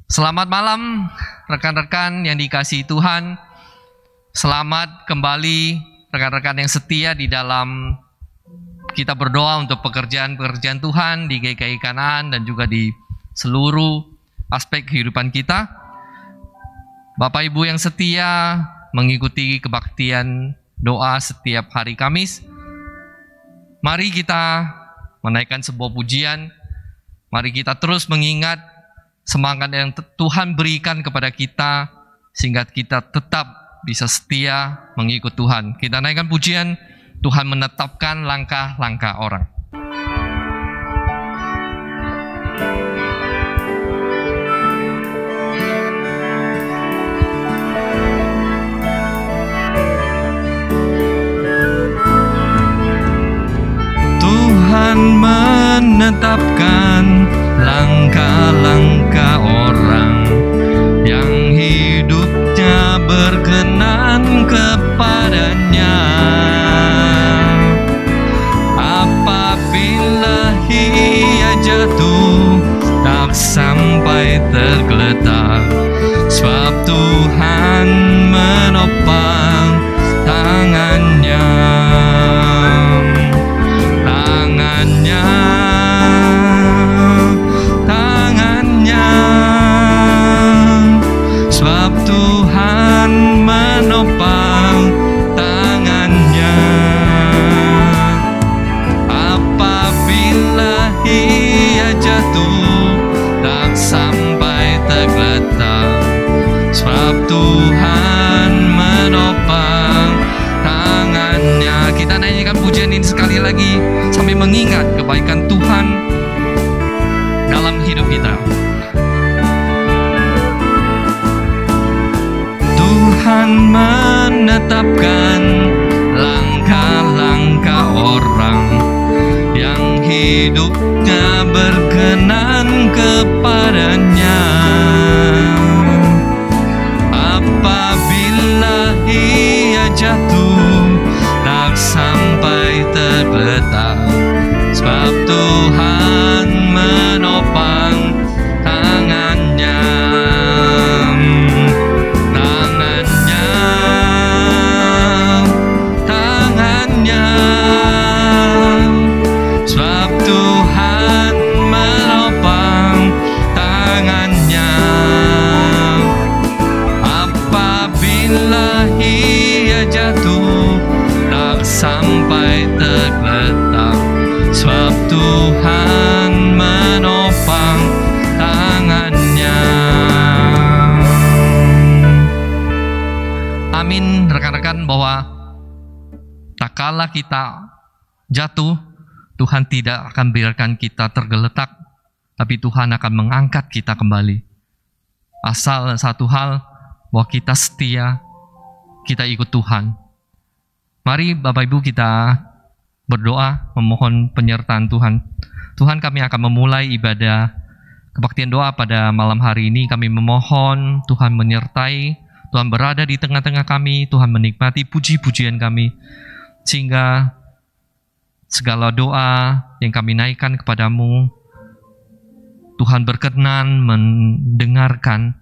Selamat malam rekan-rekan yang dikasihi Tuhan. Selamat kembali rekan-rekan yang setia di dalam kita berdoa untuk pekerjaan-pekerjaan Tuhan di GKI Kanaan dan juga di seluruh aspek kehidupan kita. Bapak Ibu yang setia mengikuti kebaktian doa setiap hari Kamis, mari kita menaikkan sebuah pujian. Mari kita terus mengingat semangat yang Tuhan berikan kepada kita sehingga kita tetap bisa setia mengikut Tuhan. Kita naikkan pujian, Tuhan menetapkan langkah-langkah orang. Tuhan menetapkan langkah-langkah orang yang hidupnya berkenan kepadanya. Apabila ia jatuh tak sampai tergeletak, sebab Tuhan menopang tangannya. Sebab Tuhan menopang tangannya. Apabila ia jatuh tak sampai tergeletak, sebab Tuhan menopang tangannya. Kita nyanyikan pujian ini sekali lagi sambil mengingat kebaikan Tuhan dalam hidup kita. Tuhan menetapkan langkah-langkah orang yang hidupnya berkenan kepadanya. Apabila ia jatuh tak sampai tergeletak, sebab Tuhan menopang tangannya. Sebab Tuhan menopang tangannya. Apabila ia jatuh tak sampai tergeletak, sebab Tuhan menopang tangannya. Amin rekan-rekan, bahwa tak kala kita jatuh, Tuhan tidak akan biarkan kita tergeletak, tapi Tuhan akan mengangkat kita kembali. Asal satu hal, bahwa kita setia, kita ikut Tuhan. Mari Bapak Ibu kita berdoa, memohon penyertaan Tuhan. Tuhan, kami akan memulai ibadah kebaktian doa pada malam hari ini. Kami memohon Tuhan menyertai, Tuhan berada di tengah-tengah kami, Tuhan menikmati puji-pujian kami, sehingga segala doa yang kami naikkan kepadamu, Tuhan berkenan mendengarkan,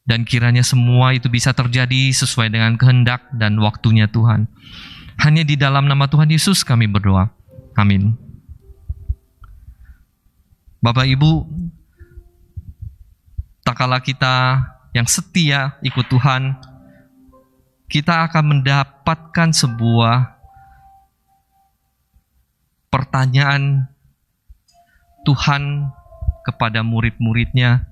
dan kiranya semua itu bisa terjadi sesuai dengan kehendak dan waktunya Tuhan. Hanya di dalam nama Tuhan Yesus kami berdoa. Amin. Bapak Ibu, tak kala kita yang setia ikut Tuhan, kita akan mendapatkan sebuah pertanyaan Tuhan kepada murid-muridnya.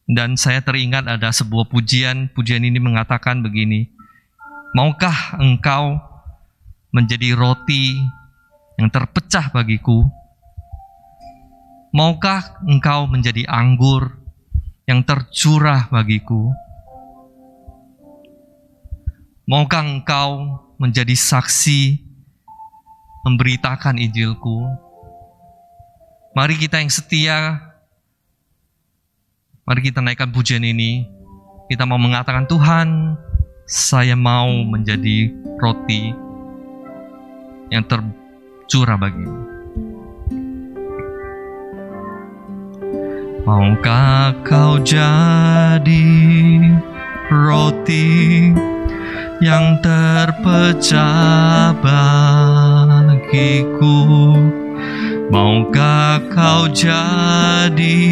Dan saya teringat ada sebuah pujian ini mengatakan begini: maukah engkau menjadi roti yang terpecah bagiku? Maukah engkau menjadi anggur yang tercurah bagiku? Maukah engkau menjadi saksi memberitakan Injilku? Mari kita yang setia, mari kita naikkan pujian ini. Kita mau mengatakan, Tuhan, saya mau menjadi roti yang tercurah bagimu. Maukah kau jadi roti yang terpecah bagiku? Maukah kau jadi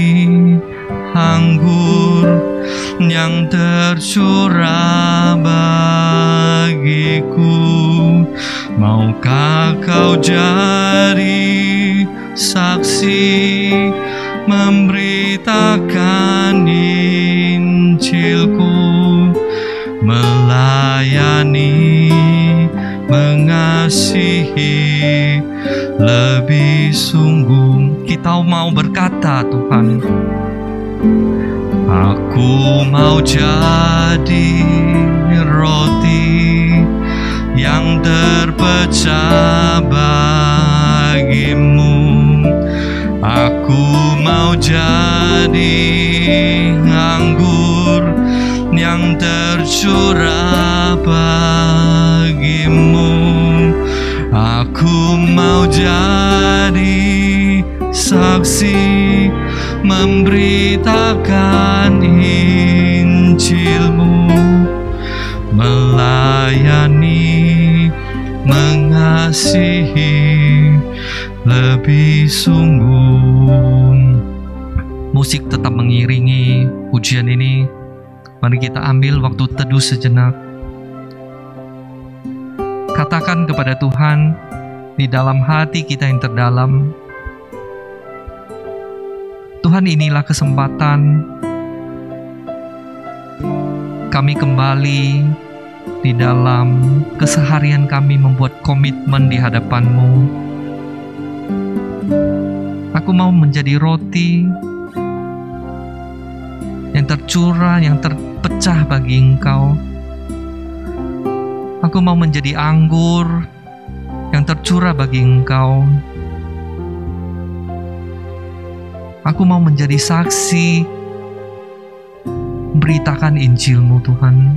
anggur yang tercurah bagiku? Maukah kau jadi saksi memberitakan Injilku, melayani, mengasihi lebih sungguh? Kita mau berkata, Tuhan, aku mau jadi roti yang terpecah bagimu. Aku mau jadi anggur yang tercurah bagimu. Aku mau jadi saksi memberitakan Injilmu, melayani, mengasihi lebih sungguh. Musik tetap mengiringi pujian ini. Mari kita ambil waktu teduh sejenak. Katakan kepada Tuhan di dalam hati kita yang terdalam, Tuhan, inilah kesempatan kami kembali di dalam keseharian kami membuat komitmen di hadapan-Mu. Aku mau menjadi roti yang tercurah, yang terpecah bagi Engkau. Aku mau menjadi anggur yang tercurah bagi Engkau. Aku mau menjadi saksi beritakan Injil-Mu, Tuhan.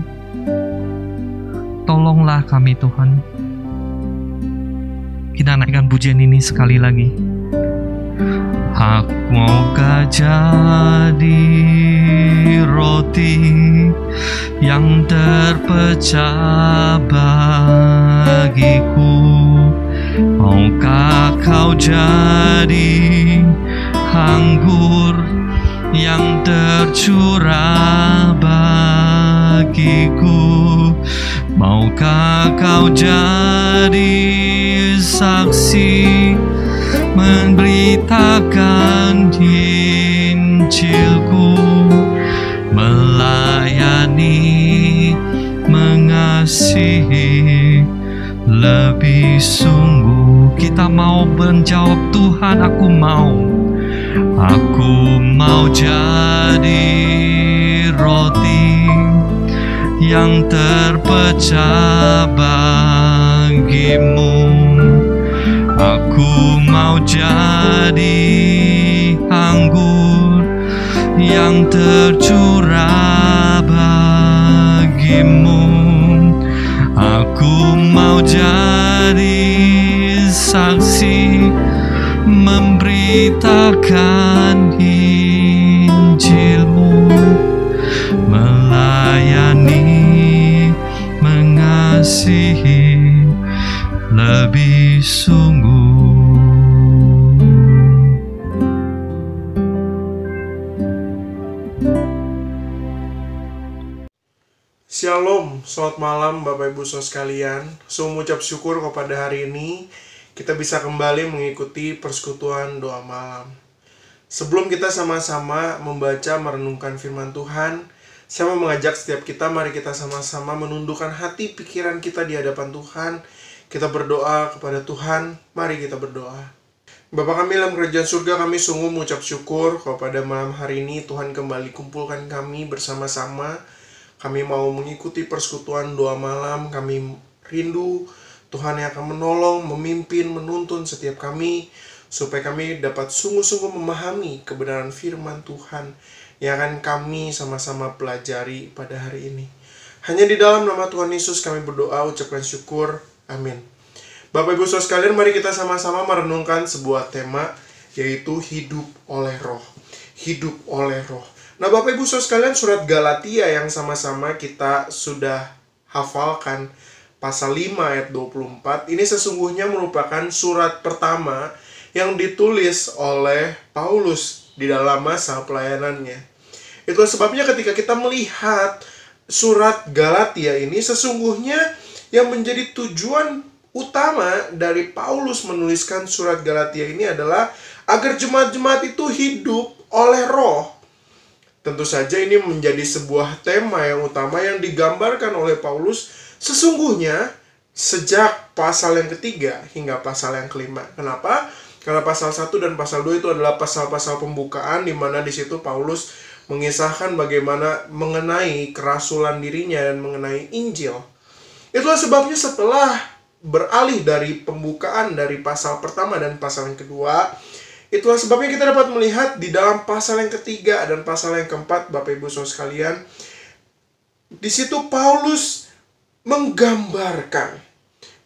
Tolonglah kami, Tuhan. Kita naikkan pujian ini sekali lagi. Aku maukah jadi roti yang terpecah bagiku? Maukah kau jadi anggur yang tercurah bagiku? Maukah kau jadi saksi memberitakan Injilku, melayani, mengasihi lebih sungguh? Kita mau menjawab, Tuhan, aku mau jadi roti yang terpecah bagimu. Aku mau jadi anggur yang tercurah bagimu. Aku mau jadi saksi memberitakan Injilmu, melayani, mengasihi lebih sungguh. Shalom, selamat malam Bapak Ibu Saudara sekalian. Mengucap syukur kepada hari ini kita bisa kembali mengikuti persekutuan doa malam. Sebelum kita sama-sama membaca merenungkan firman Tuhan, saya mau mengajak setiap kita, mari kita sama-sama menundukkan hati pikiran kita di hadapan Tuhan. Kita berdoa kepada Tuhan, mari kita berdoa. Bapa kami dalam kerajaan surga, kami sungguh mengucap syukur kepada malam hari ini Tuhan kembali kumpulkan kami bersama-sama. Kami mau mengikuti persekutuan doa malam. Kami rindu Tuhan yang akan menolong, memimpin, menuntun setiap kami, supaya kami dapat sungguh-sungguh memahami kebenaran firman Tuhan yang akan kami sama-sama pelajari pada hari ini. Hanya di dalam nama Tuhan Yesus kami berdoa, ucapkan syukur. Amin. Bapak Ibu Saudara sekalian, mari kita sama-sama merenungkan sebuah tema, yaitu hidup oleh roh. hidup oleh roh. Nah Bapak Ibu Saudara sekalian, surat Galatia yang sama-sama kita sudah hafalkan, pasal 5 ayat 24, ini sesungguhnya merupakan surat pertama yang ditulis oleh Paulus di dalam masa pelayanannya. Itulah sebabnya ketika kita melihat surat Galatia ini, sesungguhnya yang menjadi tujuan utama dari Paulus menuliskan surat Galatia ini adalah agar jemaat-jemaat itu hidup oleh roh. Tentu saja ini menjadi sebuah tema yang utama yang digambarkan oleh Paulus sesungguhnya sejak pasal yang ketiga hingga pasal yang kelima. Kenapa? Karena pasal 1 dan pasal 2 itu adalah pasal-pasal pembukaan, di mana di situ Paulus mengisahkan bagaimana mengenai kerasulan dirinya dan mengenai Injil. Itulah sebabnya setelah beralih dari pembukaan dari pasal pertama dan pasal yang kedua, itulah sebabnya kita dapat melihat di dalam pasal yang ketiga dan pasal yang keempat, Bapak Ibu Saudara sekalian, di situ Paulus menggambarkan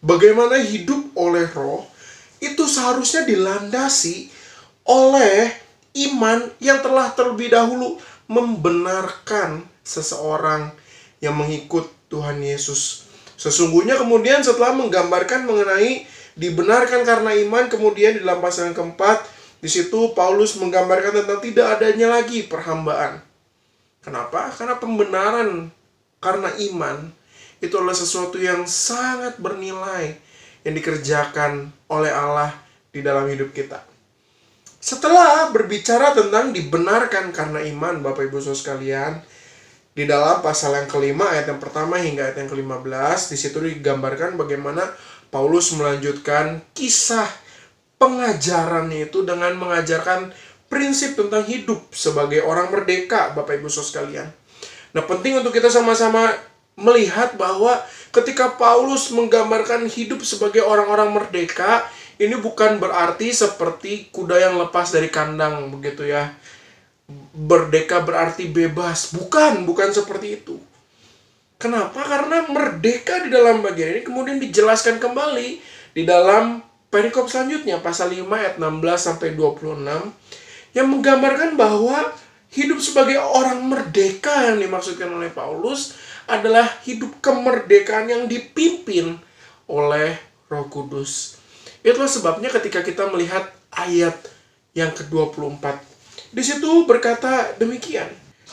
bagaimana hidup oleh roh itu seharusnya dilandasi oleh iman yang telah terlebih dahulu membenarkan seseorang yang mengikut Tuhan Yesus. Sesungguhnya kemudian setelah menggambarkan mengenai dibenarkan karena iman, kemudian di dalam pasal yang keempat, di situ Paulus menggambarkan tentang tidak adanya lagi perhambaan. Kenapa? Karena pembenaran karena iman itu adalah sesuatu yang sangat bernilai yang dikerjakan oleh Allah di dalam hidup kita. Setelah berbicara tentang dibenarkan karena iman, Bapak Ibu Saudara sekalian, di dalam pasal yang kelima ayat yang pertama hingga ayat yang ke-15, di situ digambarkan bagaimana Paulus melanjutkan kisah pengajarannya itu dengan mengajarkan prinsip tentang hidup sebagai orang merdeka, Bapak Ibu Saudara sekalian. Nah, penting untuk kita sama-sama melihat bahwa ketika Paulus menggambarkan hidup sebagai orang-orang merdeka, ini bukan berarti seperti kuda yang lepas dari kandang begitu ya. Merdeka berarti bebas. Bukan seperti itu. Kenapa? Karena merdeka di dalam bagian ini kemudian dijelaskan kembali di dalam perikop selanjutnya, pasal 5 ayat 16-26, yang menggambarkan bahwa hidup sebagai orang merdeka yang dimaksudkan oleh Paulus adalah hidup kemerdekaan yang dipimpin oleh Roh Kudus. Itulah sebabnya ketika kita melihat ayat yang ke-24, di situ berkata demikian,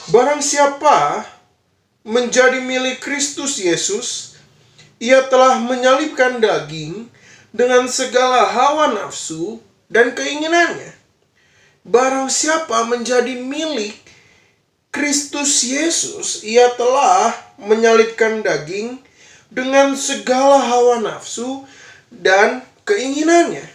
barang siapa menjadi milik Kristus Yesus, ia telah menyalibkan daging dengan segala hawa nafsu dan keinginannya. Barang siapa menjadi milik Kristus Yesus, ia telah menyalibkan daging dengan segala hawa nafsu dan keinginannya.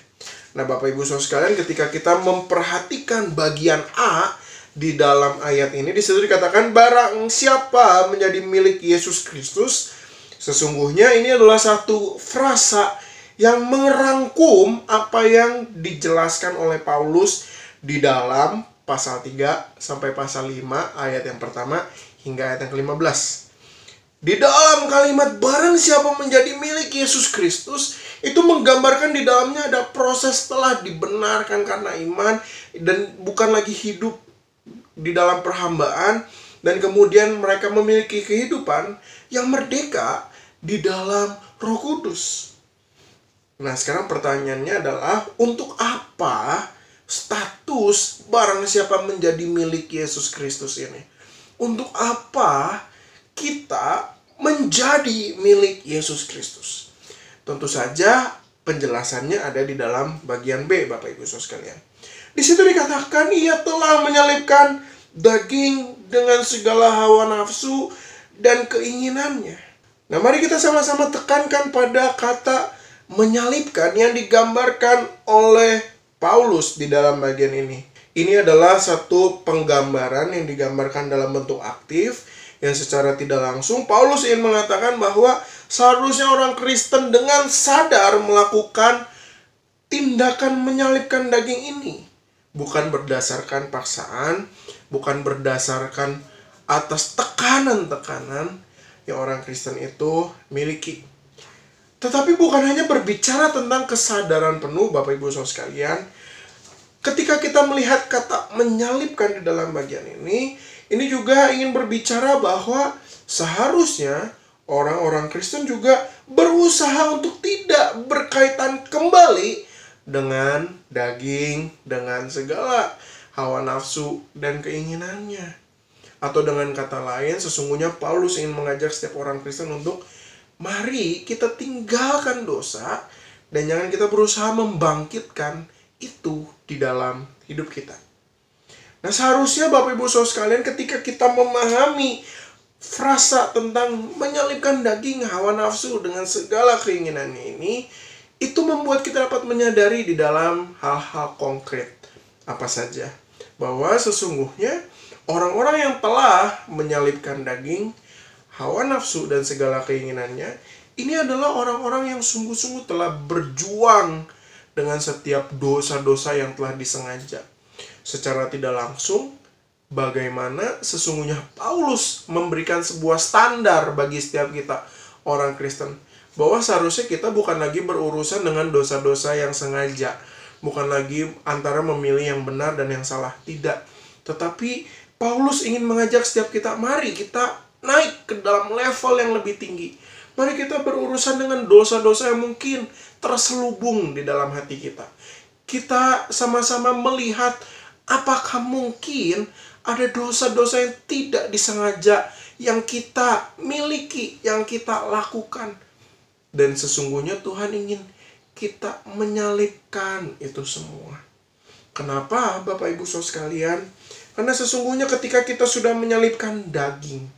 Nah, Bapak Ibu Saudara sekalian, ketika kita memperhatikan bagian A di dalam ayat ini, di situ dikatakan barang siapa menjadi milik Yesus Kristus, sesungguhnya ini adalah satu frasa yang merangkum apa yang dijelaskan oleh Paulus di dalam pasal 3 sampai pasal 5 ayat yang pertama hingga ayat yang ke-15. Di dalam kalimat barang siapa menjadi milik Yesus Kristus, itu menggambarkan di dalamnya ada proses telah dibenarkan karena iman dan bukan lagi hidup di dalam perhambaan, dan kemudian mereka memiliki kehidupan yang merdeka di dalam Roh Kudus. Nah, sekarang pertanyaannya adalah untuk apa status barang siapa menjadi milik Yesus Kristus ini? Untuk apa kita menjadi milik Yesus Kristus? Tentu saja penjelasannya ada di dalam bagian B, Bapak Ibu Saudara sekalian. Di situ dikatakan ia telah menyalibkan daging dengan segala hawa nafsu dan keinginannya. Nah, mari kita sama-sama tekankan pada kata menyalibkan yang digambarkan oleh Paulus di dalam bagian ini. Ini adalah satu penggambaran yang digambarkan dalam bentuk aktif, yang secara tidak langsung Paulus ingin mengatakan bahwa seharusnya orang Kristen dengan sadar melakukan tindakan menyalibkan daging ini. Bukan berdasarkan paksaan, bukan berdasarkan atas tekanan-tekanan yang orang Kristen itu miliki. Tetapi bukan hanya berbicara tentang kesadaran penuh, Bapak Ibu Saudara sekalian. Ketika kita melihat kata menyalibkan di dalam bagian ini juga ingin berbicara bahwa seharusnya orang-orang Kristen juga berusaha untuk tidak berkaitan kembali dengan daging, dengan segala hawa nafsu dan keinginannya. Atau dengan kata lain, sesungguhnya Paulus ingin mengajak setiap orang Kristen untuk mari kita tinggalkan dosa dan jangan kita berusaha membangkitkan itu di dalam hidup kita. Nah, seharusnya Bapak Ibu Saudara sekalian, ketika kita memahami frasa tentang menyalibkan daging, hawa nafsu dengan segala keinginannya ini, itu membuat kita dapat menyadari di dalam hal-hal konkret apa saja, bahwa sesungguhnya orang-orang yang telah menyalibkan daging, hawa nafsu dan segala keinginannya, ini adalah orang-orang yang sungguh-sungguh telah berjuang dengan setiap dosa-dosa yang telah disengaja. Secara tidak langsung, bagaimana sesungguhnya Paulus memberikan sebuah standar bagi setiap kita orang Kristen, bahwa seharusnya kita bukan lagi berurusan dengan dosa-dosa yang sengaja, bukan lagi antara memilih yang benar dan yang salah, tidak. Tetapi Paulus ingin mengajak setiap kita, mari kita naik ke dalam level yang lebih tinggi. Mari kita berurusan dengan dosa-dosa yang mungkin terselubung di dalam hati kita. Kita sama-sama melihat apakah mungkin ada dosa-dosa yang tidak disengaja yang kita miliki, yang kita lakukan. Dan sesungguhnya Tuhan ingin kita menyalibkan itu semua. Kenapa Bapak Ibu Saudara sekalian? Karena sesungguhnya ketika kita sudah menyalibkan daging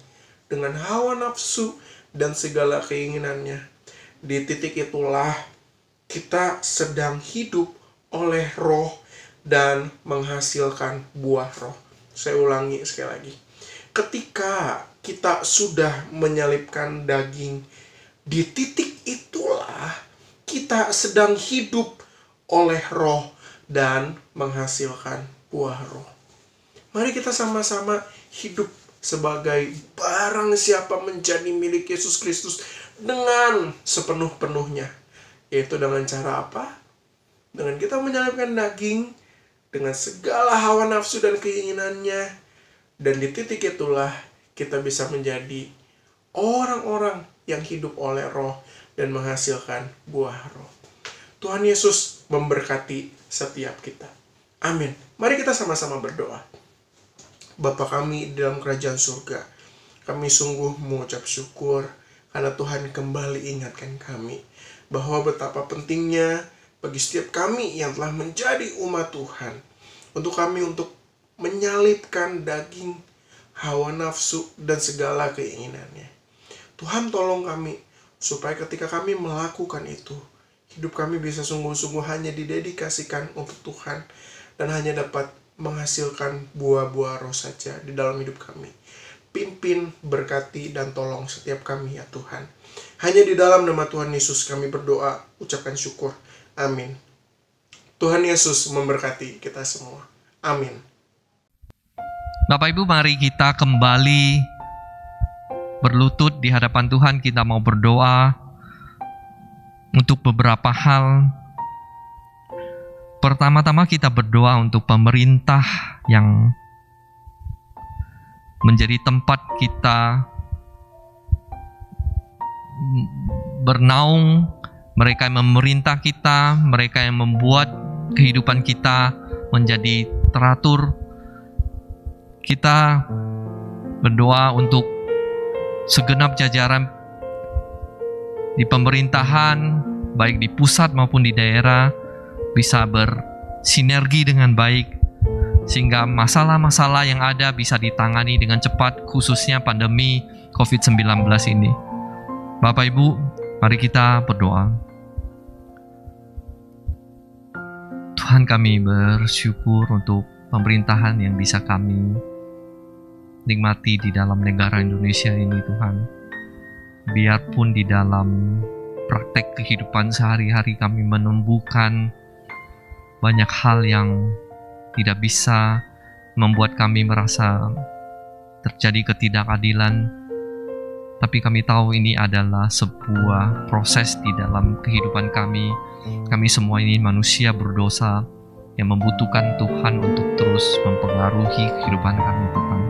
dengan hawa nafsu dan segala keinginannya, di titik itulah kita sedang hidup oleh roh dan menghasilkan buah roh. Saya ulangi sekali lagi. Ketika kita sudah menyalibkan daging, di titik itulah kita sedang hidup oleh roh dan menghasilkan buah roh. Mari kita sama-sama hidup sebagai barang siapa menjadi milik Yesus Kristus dengan sepenuh-penuhnya. Yaitu dengan cara apa? Dengan kita menyalibkan daging, dengan segala hawa nafsu dan keinginannya. Dan di titik itulah kita bisa menjadi orang-orang yang hidup oleh roh dan menghasilkan buah roh. Tuhan Yesus memberkati setiap kita. Amin. Mari kita sama-sama berdoa. Bapa kami di dalam kerajaan surga, kami sungguh mengucap syukur karena Tuhan kembali ingatkan kami bahwa betapa pentingnya bagi setiap kami yang telah menjadi umat Tuhan, untuk kami untuk menyalibkan daging, hawa nafsu, dan segala keinginannya. Tuhan tolong kami supaya ketika kami melakukan itu, hidup kami bisa sungguh-sungguh hanya didedikasikan untuk Tuhan dan hanya dapat menghasilkan buah-buah roh saja di dalam hidup kami. Pimpin, berkati, dan tolong setiap kami ya Tuhan. Hanya di dalam nama Tuhan Yesus kami berdoa, ucapkan syukur. Amin. Tuhan Yesus memberkati kita semua. Amin. Bapak Ibu, mari kita kembali berlutut di hadapan Tuhan. Kita mau berdoa untuk beberapa hal. Pertama-tama kita berdoa untuk pemerintah yang menjadi tempat kita bernaung, mereka yang memerintah kita, mereka yang membuat kehidupan kita menjadi teratur. Kita berdoa untuk segenap jajaran di pemerintahan, baik di pusat maupun di daerah, bisa bersinergi dengan baik, sehingga masalah-masalah yang ada bisa ditangani dengan cepat, khususnya pandemi COVID-19 ini. Bapak Ibu, mari kita berdoa. Tuhan, kami bersyukur untuk pemerintahan yang bisa kami nikmati di dalam negara Indonesia ini, Tuhan. Biarpun di dalam praktek kehidupan sehari-hari kami menemukan banyak hal yang tidak bisa membuat kami merasa terjadi ketidakadilan, tapi kami tahu ini adalah sebuah proses di dalam kehidupan kami. Kami semua ini manusia berdosa, yang membutuhkan Tuhan untuk terus mempengaruhi kehidupan kami, Tuhan.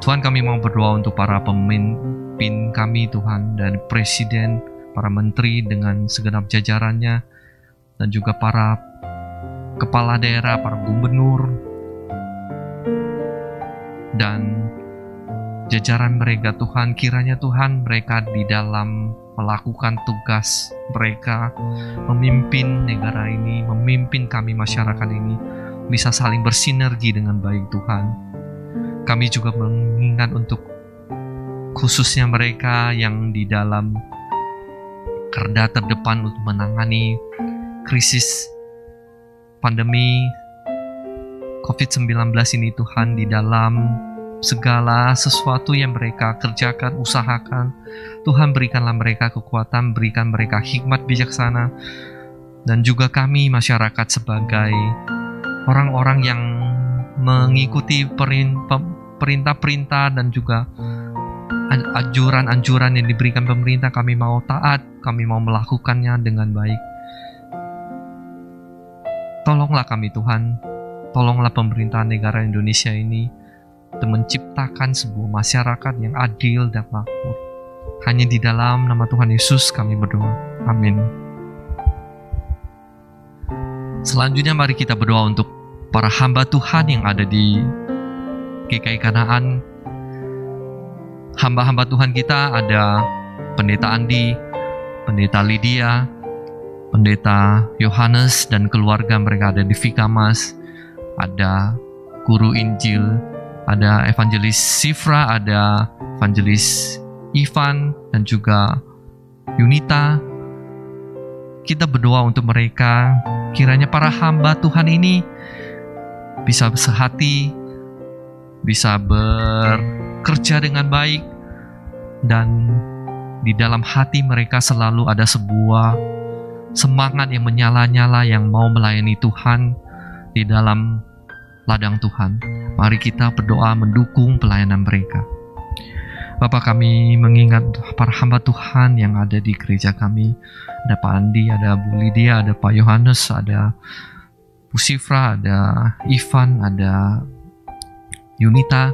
Tuhan, kami mau berdoa untuk para pemimpin kami, Tuhan, dari presiden, para menteri dengan segenap jajarannya, dan juga para kepala daerah, para gubernur, dan jajaran mereka, Tuhan. Kiranya Tuhan, mereka di dalam melakukan tugas mereka, memimpin negara ini, memimpin kami masyarakat ini, bisa saling bersinergi dengan baik, Tuhan. Kami juga mengingat untuk khususnya mereka yang di dalam garda terdepan untuk menangani krisis pandemi COVID-19 ini, Tuhan, di dalam segala sesuatu yang mereka kerjakan, usahakan, Tuhan, berikanlah mereka kekuatan, berikan mereka hikmat bijaksana, dan juga kami masyarakat sebagai orang-orang yang mengikuti perintah-perintah dan juga anjuran-anjuran yang diberikan pemerintah, kami mau taat, kami mau melakukannya dengan baik. Tolonglah kami, Tuhan, tolonglah pemerintahan negara Indonesia ini untuk menciptakan sebuah masyarakat yang adil dan makmur. Hanya di dalam nama Tuhan Yesus kami berdoa. Amin. Selanjutnya mari kita berdoa untuk para hamba Tuhan yang ada di GKI Kanaan. Hamba-hamba Tuhan kita ada Pendeta Andi, Pendeta Lydia, Pendeta Yohanes dan keluarga mereka ada di Vikamas, ada Guru Injil, ada Evangelis Sifra, ada Evangelis Ivan, dan juga Yunita. Kita berdoa untuk mereka, kiranya para hamba Tuhan ini bisa sehati, bisa bekerja dengan baik, dan di dalam hati mereka selalu ada sebuah semangat yang menyala-nyala yang mau melayani Tuhan di dalam ladang Tuhan. Mari kita berdoa mendukung pelayanan mereka. Bapa, kami mengingat para hamba Tuhan yang ada di gereja kami. Ada Pak Andi, ada Bu Lydia, ada Pak Yohanes, ada Bu Sifra, ada Ivan, ada Yunita.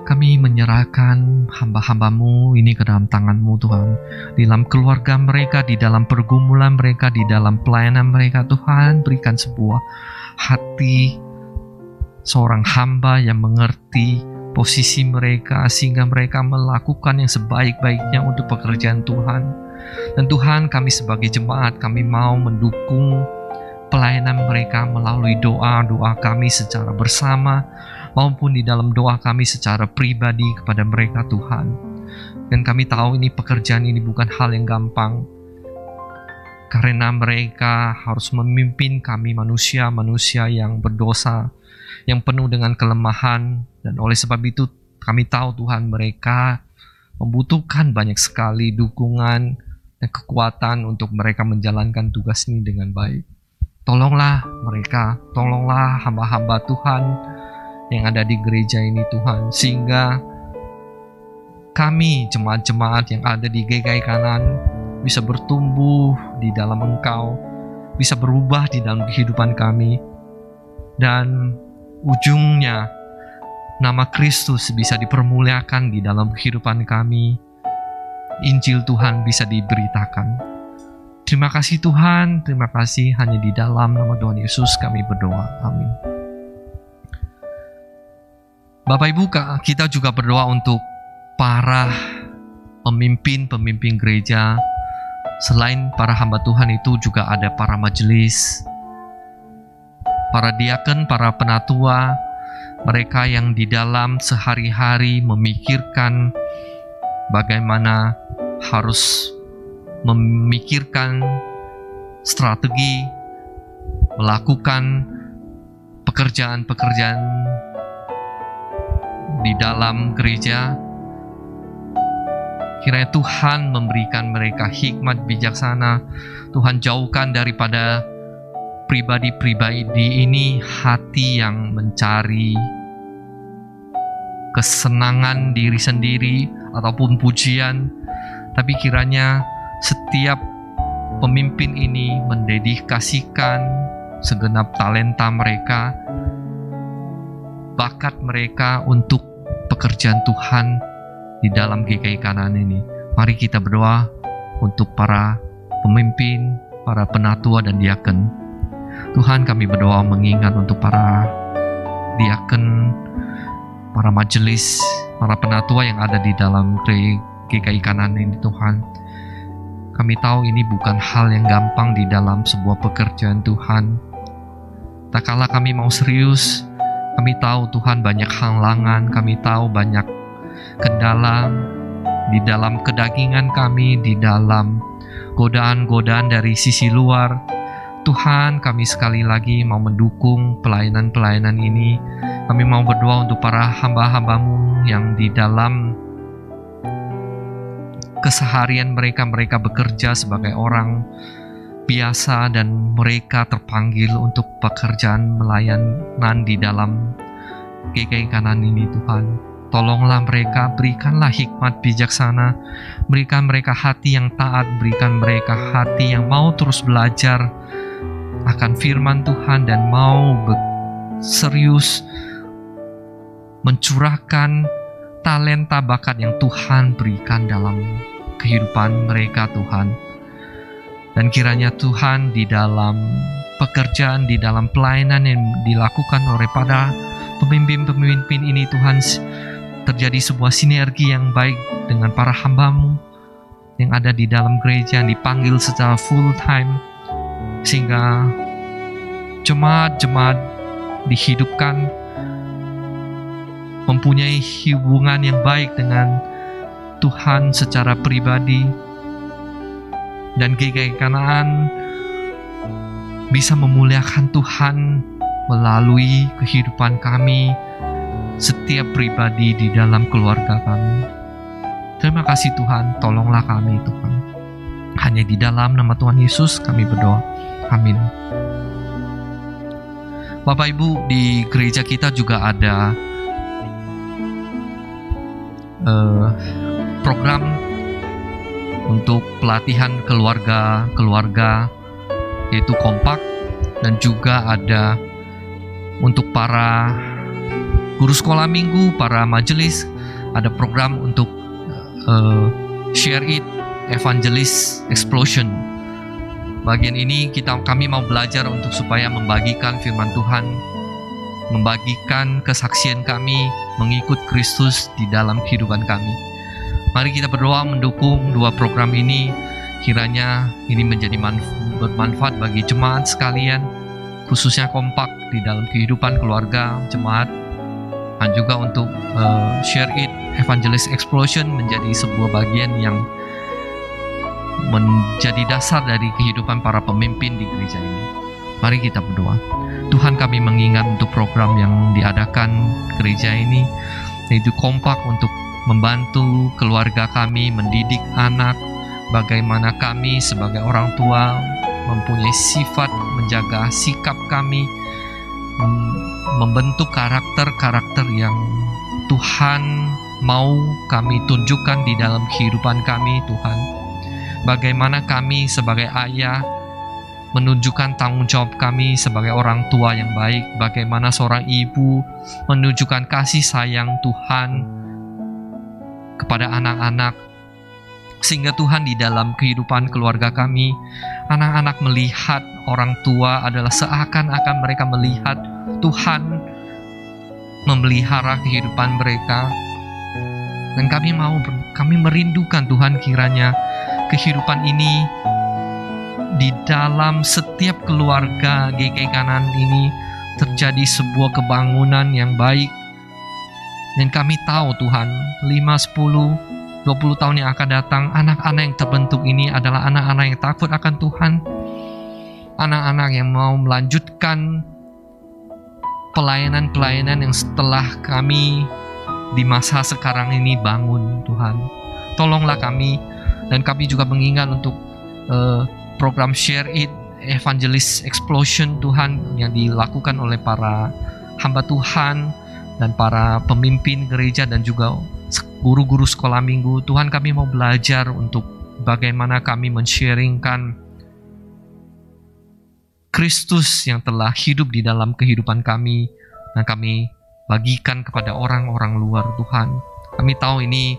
Kami menyerahkan hamba-hambamu ini ke dalam tangan-Mu, Tuhan. Di dalam keluarga mereka, di dalam pergumulan mereka, di dalam pelayanan mereka, Tuhan, berikan sebuah hati seorang hamba yang mengerti posisi mereka, sehingga mereka melakukan yang sebaik-baiknya untuk pekerjaan Tuhan. Dan Tuhan, kami sebagai jemaat, kami mau mendukung pelayanan mereka melalui doa-doa kami secara bersama, maupun di dalam doa kami secara pribadi kepada mereka, Tuhan. Dan kami tahu ini pekerjaan ini bukan hal yang gampang, karena mereka harus memimpin kami manusia-manusia yang berdosa, yang penuh dengan kelemahan. Dan oleh sebab itu kami tahu, Tuhan, mereka membutuhkan banyak sekali dukungan dan kekuatan untuk mereka menjalankan tugas ini dengan baik. Tolonglah mereka, tolonglah hamba-hamba Tuhan yang ada di gereja ini, Tuhan, sehingga kami jemaat-jemaat yang ada di GKI Kanaan bisa bertumbuh di dalam Engkau, bisa berubah di dalam kehidupan kami, dan ujungnya nama Kristus bisa dipermuliakan di dalam kehidupan kami. Injil Tuhan bisa diberitakan. Terima kasih Tuhan, terima kasih. Hanya di dalam nama Tuhan Yesus kami berdoa. Amin. Bapak Ibu, kita juga berdoa untuk para pemimpin gereja. Selain para hamba Tuhan itu juga ada para majelis, para diaken, para penatua, mereka yang di dalam sehari-hari memikirkan bagaimana harus memikirkan strategi, melakukan pekerjaan-pekerjaan di dalam gereja. Kiranya Tuhan memberikan mereka hikmat bijaksana. Tuhan jauhkan daripada pribadi-pribadi ini hati yang mencari kesenangan diri sendiri ataupun pujian, tapi kiranya setiap pemimpin ini mendedikasikan segenap talenta mereka, bakat mereka untuk pekerjaan Tuhan di dalam GKI Kanaan ini. Mari kita berdoa untuk para pemimpin, para penatua dan diaken. Tuhan, kami berdoa mengingat untuk para diaken, para majelis, para penatua yang ada di dalam GKI Kanaan ini, Tuhan. Kami tahu ini bukan hal yang gampang di dalam sebuah pekerjaan Tuhan. Tak kala kami mau serius, kami tahu Tuhan banyak halangan, kami tahu banyak kendala di dalam kedagingan kami, di dalam godaan-godaan dari sisi luar. Tuhan, kami sekali lagi mau mendukung pelayanan-pelayanan ini. Kami mau berdoa untuk para hamba-hamba-Mu yang di dalam keseharian mereka bekerja sebagai orang biasa dan mereka terpanggil untuk pekerjaan melayanan di dalam GKI Kanaan ini, Tuhan. Tolonglah mereka, berikanlah hikmat bijaksana, berikan mereka hati yang taat, berikan mereka hati yang mau terus belajar akan firman Tuhan dan mau serius mencurahkan talenta bakat yang Tuhan berikan dalam kehidupan mereka, Tuhan. Dan kiranya Tuhan di dalam pekerjaan, di dalam pelayanan yang dilakukan oleh para pemimpin-pemimpin ini, Tuhan, terjadi sebuah sinergi yang baik dengan para hamba-Mu yang ada di dalam gereja yang dipanggil secara full time, sehingga jemaat-jemaat dihidupkan mempunyai hubungan yang baik dengan Tuhan secara pribadi, dan GKI Kanaan bisa memuliakan Tuhan melalui kehidupan kami, setiap pribadi di dalam keluarga kami. Terima kasih Tuhan, tolonglah kami Tuhan. Hanya di dalam nama Tuhan Yesus kami berdoa. Amin. Bapak Ibu, di gereja kita juga ada program untuk pelatihan keluarga, yaitu kompak, dan juga ada untuk para guru sekolah minggu, para majelis, ada program untuk Share It Evangelist Explosion. Bagian ini kami mau belajar untuk supaya membagikan firman Tuhan, membagikan kesaksian kami mengikut Kristus di dalam kehidupan kami. Mari kita berdoa mendukung dua program ini, kiranya ini menjadi bermanfaat bagi jemaat sekalian, khususnya kompak di dalam kehidupan keluarga jemaat, dan juga untuk Share It Evangelist Explosion menjadi sebuah bagian yang menjadi dasar dari kehidupan para pemimpin di gereja ini. Mari kita berdoa. Tuhan, kami mengingat untuk program yang diadakan gereja ini, yaitu kompak untuk membantu keluarga kami mendidik anak, bagaimana kami sebagai orang tua mempunyai sifat menjaga sikap kami, membentuk karakter-karakter yang Tuhan mau kami tunjukkan di dalam kehidupan kami, Tuhan. Bagaimana kami sebagai ayah menunjukkan tanggung jawab kami sebagai orang tua yang baik, bagaimana seorang ibu menunjukkan kasih sayang Tuhan kepada anak-anak, sehingga Tuhan di dalam kehidupan keluarga kami, anak-anak melihat orang tua adalah seakan-akan mereka melihat Tuhan memelihara kehidupan mereka. Dan kami merindukan Tuhan, kiranya kehidupan ini di dalam setiap keluarga GKI Kanaan ini terjadi sebuah kebangunan yang baik. Dan kami tahu Tuhan, 5, 10, 20 tahun yang akan datang, anak-anak yang terbentuk ini adalah anak-anak yang takut akan Tuhan, anak-anak yang mau melanjutkan pelayanan-pelayanan yang setelah kami di masa sekarang ini bangun. Tuhan, tolonglah kami. Dan kami juga mengingat untuk program Share It Evangelist Explosion, Tuhan, yang dilakukan oleh para hamba Tuhan dan para pemimpin gereja dan juga guru-guru sekolah minggu. Tuhan, kami mau belajar untuk bagaimana kami men-sharingkan Kristus yang telah hidup di dalam kehidupan kami, dan kami bagikan kepada orang-orang luar Tuhan. Kami tahu ini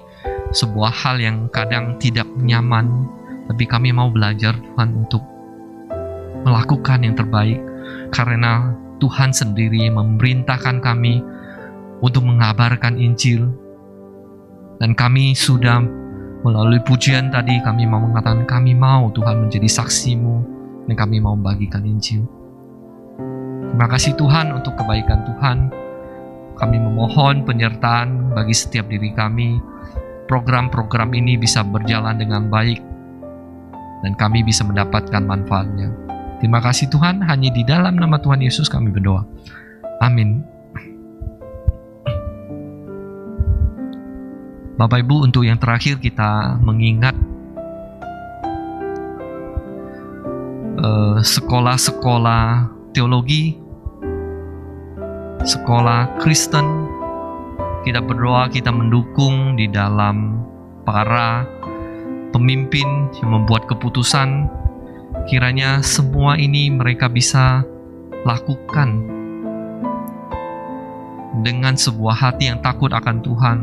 sebuah hal yang kadang tidak nyaman, tapi kami mau belajar Tuhan untuk melakukan yang terbaik, karena Tuhan sendiri memerintahkan kami untuk mengabarkan Injil. Dan kami sudah melalui pujian tadi, kami mau mengatakan kami mau Tuhan menjadi saksi-Mu, dan kami mau membagikan Injil. Terima kasih Tuhan untuk kebaikan Tuhan. Kami memohon penyertaan bagi setiap diri kami. Program-program ini bisa berjalan dengan baik, dan kami bisa mendapatkan manfaatnya. Terima kasih Tuhan, hanya di dalam nama Tuhan Yesus kami berdoa. Amin. Bapak Ibu, untuk yang terakhir kita mengingat sekolah-sekolah teologi, sekolah Kristen. Kita berdoa, kita mendukung di dalam para pemimpin yang membuat keputusan. Kiranya semua ini mereka bisa lakukan dengan sebuah hati yang takut akan Tuhan,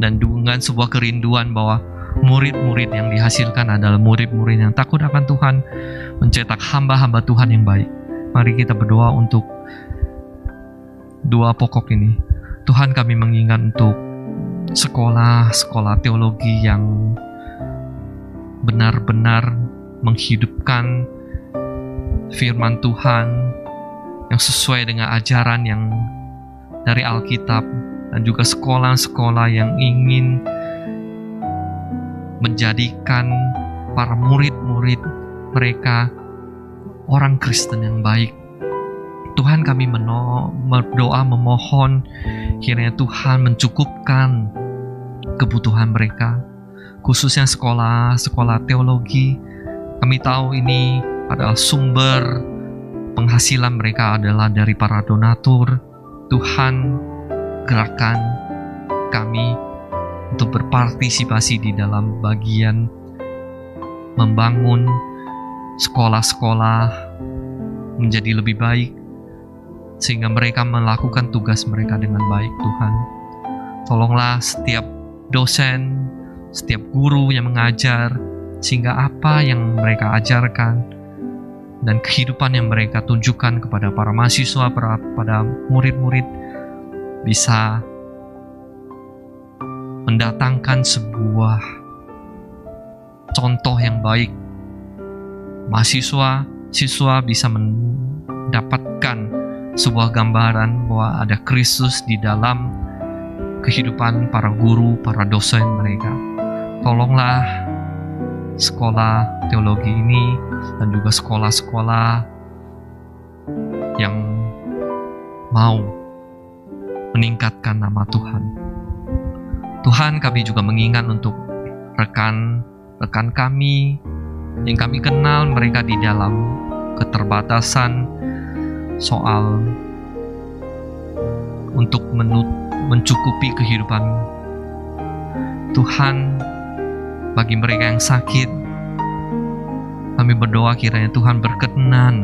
dan dengan sebuah kerinduan bahwa murid-murid yang dihasilkan adalah murid-murid yang takut akan Tuhan, mencetak hamba-hamba Tuhan yang baik. Mari kita berdoa untuk dua pokok ini. Tuhan, kami mengingat untuk sekolah-sekolah teologi yang benar-benar menghidupkan firman Tuhan, yang sesuai dengan ajaran yang dari Alkitab, dan juga sekolah-sekolah yang ingin menjadikan para murid-murid mereka orang Kristen yang baik. Tuhan, kami berdoa memohon kiranya Tuhan mencukupkan kebutuhan mereka, khususnya sekolah teologi. Kami tahu ini adalah sumber penghasilan mereka adalah dari para donatur. Tuhan, gerakan kami untuk berpartisipasi di dalam bagian membangun sekolah-sekolah menjadi lebih baik, sehingga mereka melakukan tugas mereka dengan baik. Tuhan, tolonglah setiap dosen, setiap guru yang mengajar, sehingga apa yang mereka ajarkan dan kehidupan yang mereka tunjukkan kepada para mahasiswa, pada murid-murid, bisa mendatangkan sebuah contoh yang baik. Siswa bisa mendapatkan sebuah gambaran bahwa ada Kristus di dalam kehidupan para guru, para dosen mereka. Tolonglah sekolah teologi ini dan juga sekolah-sekolah yang mau meningkatkan nama Tuhan. Tuhan, kami juga mengingat untuk rekan-rekan kami yang kami kenal, mereka di dalam keterbatasan soal untuk mencukupi kehidupan. Tuhan, bagi mereka yang sakit, kami berdoa kiranya Tuhan berkenan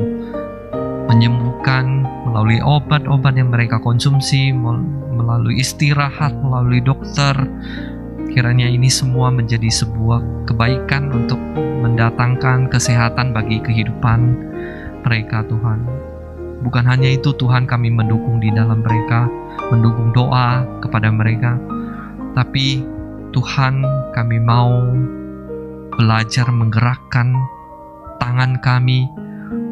menyembuhkan melalui obat-obat yang mereka konsumsi, melalui istirahat, melalui dokter. Kiranya ini semua menjadi sebuah kebaikan untuk mendatangkan kesehatan bagi kehidupan mereka, Tuhan. Bukan hanya itu, Tuhan, kami mendukung di dalam mereka, mendukung doa kepada mereka. Tapi Tuhan, kami mau belajar menggerakkan tangan kami,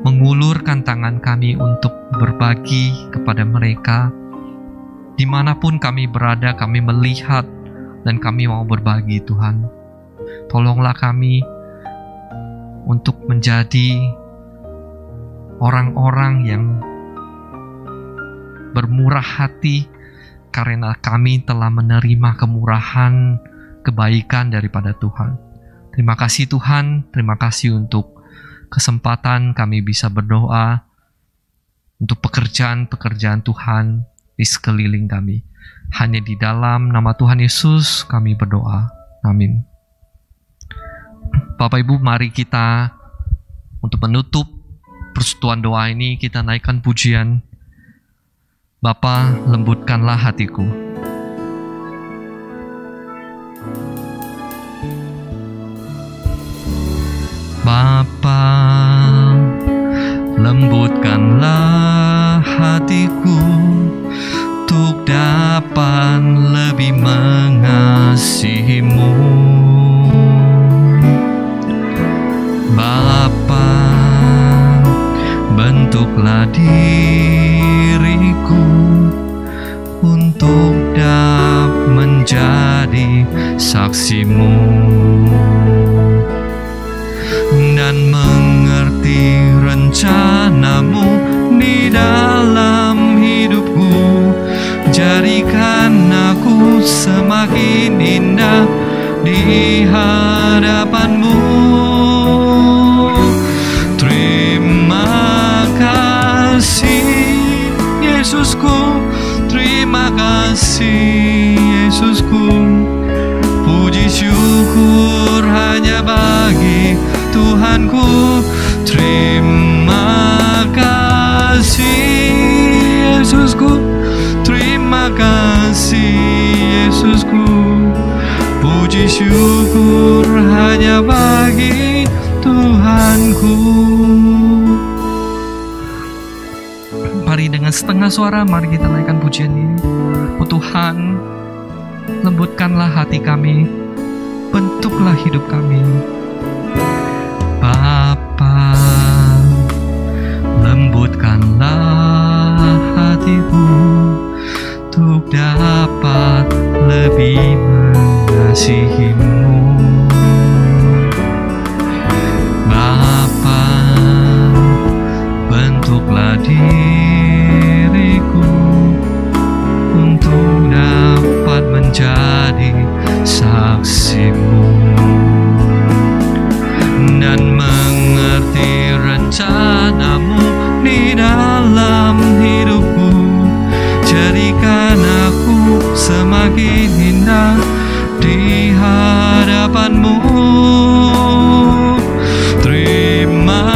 mengulurkan tangan kami untuk berbagi kepada mereka. Dimanapun kami berada, kami melihat dan kami mau berbagi, Tuhan. Tolonglah kami untuk menjadi orang-orang yang bermurah hati, karena kami telah menerima kemurahan, kebaikan daripada Tuhan. Terima kasih Tuhan, terima kasih untuk kesempatan kami bisa berdoa untuk pekerjaan-pekerjaan Tuhan di sekeliling kami. Hanya di dalam nama Tuhan Yesus kami berdoa. Amin. Bapak Ibu, mari kita untuk menutup persekutuan doa ini kita naikkan pujian. Bapa, lembutkanlah hatiku. Bapa, lembutkanlah hatiku untuk dapat lebih mengasihimu. Bapa, bentuklah diriku untuk dapat menjadi saksimu dan mengerti rencanamu di dalam hidupku. Jadikan aku semakin indah di hadapanmu. Terima kasih Yesusku, terima kasih Yesusku. Puji syukur hanya bagi Tuhanku. Terima kasih Yesusku, terima kasih Yesusku. Puji syukur hanya bagi Tuhanku. Mari dengan setengah suara, mari kita naikkan pujian ini. Oh Tuhan, lembutkanlah hati kami, bentuklah hidup kami. Bapa, lembutkanlah hatiku untuk dapat lebih mengasihimu. Bapa, bentuklah diriku untuk dapat menjadi saksimu dan mengerti rencanamu di dalam hidupku. Jadikan aku semakin indah di hadapanmu. Terima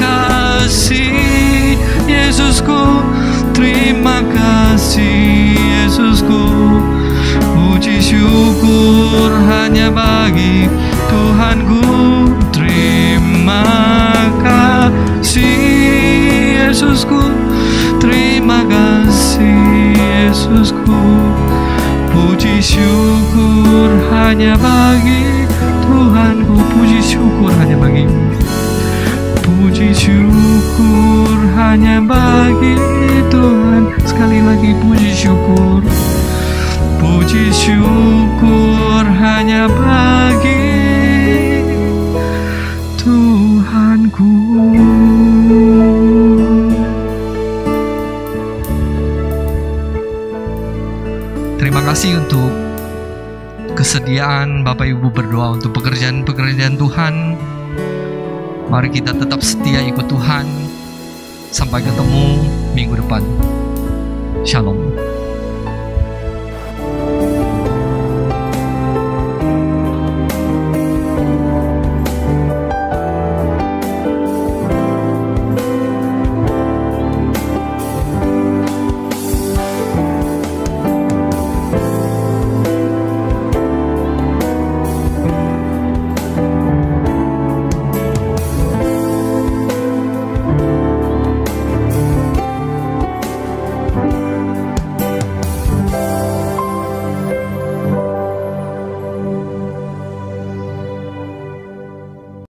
kasih Yesusku, terima kasih Yesusku. Puji syukur hanya bagi Tuhanku. Terima kasih Yesusku, terima kasih Yesusku. Puji syukur hanya bagi Tuhanku. Puji syukur hanya bagimu. Puji syukur hanya bagi Tuhan. Sekali lagi puji syukur. Puji syukur hanya bagi Tuhanku. Terima kasih untuk kesediaan Bapak Ibu berdoa untuk pekerjaan-pekerjaan Tuhan. Mari kita tetap setia ikut Tuhan. Sampai ketemu minggu depan. Shalom.